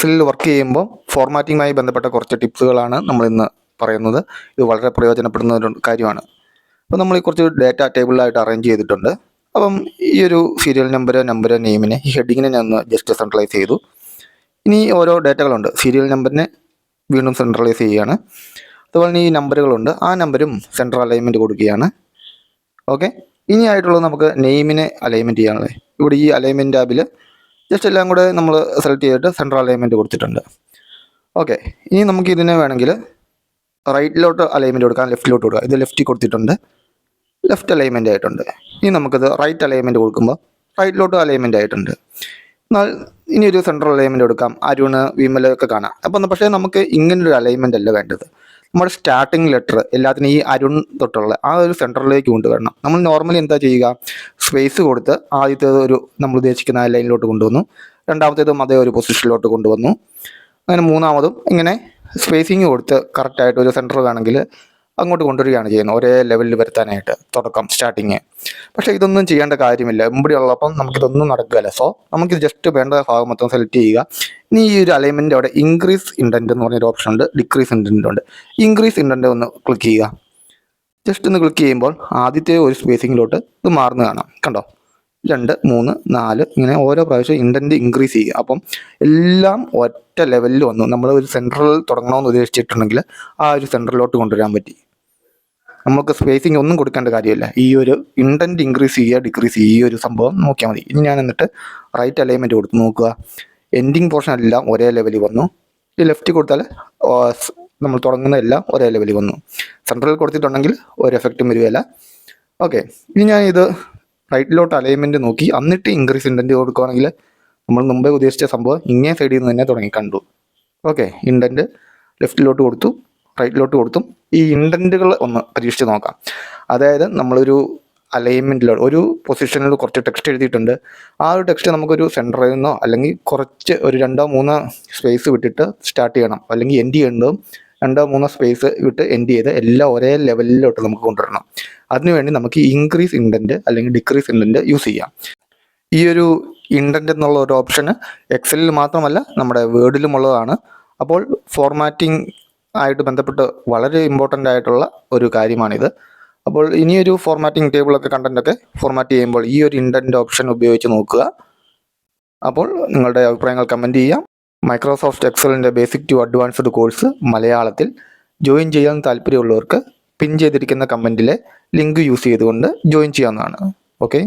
എക്സലിൽ work ചെയ്യുമ്പോൾ ഫോർമാറ്റിങ്ങുമായി ബന്ധപ്പെട്ട കുറച്ച് ടിപ്സുകളാണ് നമ്മളിന്ന് പറയുന്നത്. ഇത് വളരെ പ്രയോജനപ്പെടുന്ന ഒരു കാര്യമാണ്. അപ്പോൾ നമ്മൾ ഈ കുറച്ച് ഡാറ്റ ടേബിളായിട്ട് അറേഞ്ച് ചെയ്തിട്ടുണ്ട്. അപ്പം ഈ ഒരു സീരിയൽ നമ്പർ, നെയിമിനെ, ഈ ഹെഡിങ്ങിനെ ഞാൻ ഒന്ന് ജസ്റ്റ് സെൻട്രലൈസ് ചെയ്തു. ഇനി ഓരോ ഡേറ്റകളുണ്ട്. സീരിയൽ നമ്പറിനെ വീണ്ടും സെൻട്രലൈസ് ചെയ്യുകയാണ്. അതുപോലെ ഈ നമ്പറുകളുണ്ട്, ആ നമ്പരും സെൻട്രൽ അലൈൻമെൻറ്റ് കൊടുക്കുകയാണ്. ഓക്കെ, ഇനി ആയിട്ടുള്ളത് നമുക്ക് നെയിമിനെ അലൈൻമെൻറ്റ് ചെയ്യാനുള്ളത്. ഇവിടെ ഈ അലൈൻമെൻറ്റ് ടാബിൽ ജസ്റ്റ് എല്ലാം കൂടെ നമ്മൾ സെലക്ട് ചെയ്തിട്ട് സെൻട്രൽ അലൈൻമെൻറ്റ് കൊടുത്തിട്ടുണ്ട്. ഓക്കെ, ഇനി നമുക്ക് ഇതിനെ വേണമെങ്കിൽ റൈറ്റിലോട്ട് അലൈൻമെൻറ്റ് കൊടുക്കാം, ലെഫ്റ്റിലോട്ട് കൊടുക്കാം. ഇത് ലെഫ്റ്റിൽ കൊടുത്തിട്ടുണ്ട്, ലെഫ്റ്റ് അലൈൻമെൻറ്റ് ആയിട്ടുണ്ട്. ഇനി നമുക്കിത് റൈറ്റ് അലൈൻമെൻറ്റ് കൊടുക്കുമ്പോൾ റൈറ്റിലോട്ട് അലൈൻമെൻറ്റ് ആയിട്ടുണ്ട്. എന്നാൽ ഇനി ഒരു സെൻട്രൽ അലൈൻമെൻറ്റ് കൊടുക്കാം, അരുൺ, വിമൽ ഒക്കെ കാണാം. അപ്പം പക്ഷേ നമുക്ക് ഇങ്ങനൊരു അലൈൻമെൻ്റ് അല്ല വേണ്ടത്. നമ്മുടെ സ്റ്റാർട്ടിങ് ലെറ്റർ എല്ലാത്തിനും ഈ അരുൺ തൊട്ടുള്ള ആ ഒരു സെൻറ്ററിലേക്ക് കൊണ്ടുവരണം. നമ്മൾ നോർമലി എന്താ ചെയ്യുക, സ്പേസ് കൊടുത്ത് ആദ്യത്തേത് ഒരു നമ്മൾ ഉദ്ദേശിക്കുന്ന ആ ലൈനിലോട്ട് കൊണ്ടുവന്നു, രണ്ടാമത്തേതും അതേ ഒരു പൊസിഷനിലോട്ട് കൊണ്ടുവന്നു, അങ്ങനെ മൂന്നാമതും ഇങ്ങനെ സ്പേസിങ് കൊടുത്ത് കറക്റ്റായിട്ട് ഒരു സെൻറ്റർ വേണമെങ്കിൽ അങ്ങോട്ട് കൊണ്ടുവരികയാണ് ചെയ്യുന്നത്, ഒരേ ലെവലിൽ വരുത്താനായിട്ട് തുടക്കം സ്റ്റാർട്ടിങ്. പക്ഷേ ഇതൊന്നും ചെയ്യേണ്ട കാര്യമില്ല, ഇവിടെ ഉള്ളപ്പം നമുക്കിതൊന്നും നടക്കുകയില്ല. സോ നമുക്കിത് ജസ്റ്റ് വേണ്ട ഭാഗം മൊത്തം സെലക്ട് ചെയ്യുക. ഇനി ഈ ഒരു അലൈൻമെൻറ്റ് അവിടെ ഇൻക്രീസ് ഇൻഡൻറ്റ് എന്ന് പറഞ്ഞൊരു ഓപ്ഷൻ ഉണ്ട്, ഡിക്രീസ് ഇൻഡൻറ്റ് ഉണ്ട്. ഇൻക്രീസ് ഇൻഡൻറ്റ് ഒന്ന് ക്ലിക്ക് ചെയ്യുക. ജസ്റ്റ് ഒന്ന് ക്ലിക്ക് ചെയ്യുമ്പോൾ ആദ്യത്തെ ഒരു സ്പേസിങ്ങിലോട്ട് ഇത് മാറുന്ന കാണാം. കണ്ടോ, 2, 3, 4 ഇങ്ങനെ ഓരോ പ്രാവശ്യം ഇൻഡൻറ്റ് ഇൻക്രീസ് ചെയ്യുക. അപ്പം എല്ലാം ഒറ്റ ലെവലിൽ വന്നു. നമ്മൾ ഒരു സെൻട്രൽ തുടങ്ങണമെന്ന് ഉദ്ദേശിച്ചിട്ടുണ്ടെങ്കിൽ ആ ഒരു സെൻട്രലിലോട്ട് കൊണ്ടുവരാൻ പറ്റി. നമുക്ക് സ്പേസിങ് ഒന്നും കൊടുക്കേണ്ട കാര്യമില്ല. ഈ ഒരു ഇൻഡൻറ്റ് ഇൻക്രീസ് ചെയ്യുക, ഡിക്രീസ് ചെയ്യുക, ഈ ഒരു സംഭവം നോക്കിയാൽ മതി. ഇനി ഞാൻ എന്നിട്ട് റൈറ്റ് അലൈൻമെൻറ്റ് കൊടുത്ത് നോക്കുക. എൻഡിങ് പോർഷൻ എല്ലാം ഒരേ ലെവലിൽ വന്നു. ഈ ലെഫ്റ്റ് കൊടുത്താൽ നമ്മൾ തുടങ്ങുന്ന എല്ലാം ഒരേ ലെവലിൽ വന്നു. സെൻട്രൽ കൊടുത്തിട്ടുണ്ടെങ്കിൽ ഒരു എഫക്റ്റും വരികയില്ല. ഓക്കെ, ഇനി ഞാൻ ഇത് റൈറ്റിലോട്ട് അലൈൻമെൻറ്റ് നോക്കി എന്നിട്ട് ഇൻക്രീസ് ഇൻഡൻറ്റ് കൊടുക്കുകയാണെങ്കിൽ നമ്മൾ മുമ്പേ ഉദ്ദേശിച്ച സംഭവം ഇങ്ങേ സൈഡിൽ നിന്ന് തന്നെ തുടങ്ങി കണ്ടു. ഓക്കെ, ഇൻഡൻറ്റ് ലെഫ്റ്റിലോട്ട് കൊടുത്തു, റൈറ്റിലോട്ട് കൊടുത്തും. ഈ ഇൻഡൻറ്റുകൾ ഒന്ന് പരീക്ഷിച്ച് നോക്കാം. അതായത് നമ്മളൊരു അലൈൻമെൻറ്റിലോ ഒരു പൊസിഷനിൽ കുറച്ച് ടെക്സ്റ്റ് എഴുതിയിട്ടുണ്ട്. ആ ഒരു ടെക്സ്റ്റ് നമുക്കൊരു സെൻറ്ററിൽ നിന്നോ അല്ലെങ്കിൽ കുറച്ച് ഒരു 2-3 സ്പേസ് വിട്ടിട്ട് സ്റ്റാർട്ട് ചെയ്യണം, അല്ലെങ്കിൽ എൻഡ് ചെയ്യേണ്ടതും 2-3 സ്പേസ് വിട്ട് എൻഡ് ചെയ്ത് എല്ലാം ഒരേ ലെവലിലോട്ട് നമുക്ക് കൊണ്ടുവരണം. അതിനുവേണ്ടി നമുക്ക് ഇൻക്രീസ് ഇൻഡൻറ്റ് അല്ലെങ്കിൽ ഡിക്രീസ് ഇൻഡൻറ്റ് യൂസ് ചെയ്യാം. ഈ ഒരു ഇൻഡൻറ്റ് എന്നുള്ള ഒരു ഓപ്ഷന് എക്സലിൽ മാത്രമല്ല നമ്മുടെ വേർഡിലുമുള്ളതാണ്. അപ്പോൾ ഫോർമാറ്റിംഗ് ആയിട്ട് ബന്ധപ്പെട്ട് വളരെ ഇമ്പോർട്ടൻ്റ് ആയിട്ടുള്ള ഒരു കാര്യമാണിത്. അപ്പോൾ ഇനിയൊരു ഫോർമാറ്റിംഗ് ടേബിളൊക്കെ കണ്ടൻറ്റൊക്കെ ഫോർമാറ്റ് ചെയ്യുമ്പോൾ ഈ ഒരു ഇൻഡൻറ്റ് ഓപ്ഷൻ ഉപയോഗിച്ച് നോക്കുക. അപ്പോൾ നിങ്ങളുടെ അഭിപ്രായങ്ങൾ കമൻറ്റ് ചെയ്യാം. മൈക്രോസോഫ്റ്റ് എക്സലിൻ്റെ ബേസിക് ടു അഡ്വാൻസ്ഡ് കോഴ്സ് മലയാളത്തിൽ ജോയിൻ ചെയ്യാൻ താല്പര്യമുള്ളവർക്ക് പിൻ ചെയ്തിരിക്കുന്ന കമൻറ്റിലെ ലിങ്ക് യൂസ് ചെയ്തുകൊണ്ട് ജോയിൻ ചെയ്യാവുന്നതാണ്. ഓക്കെ.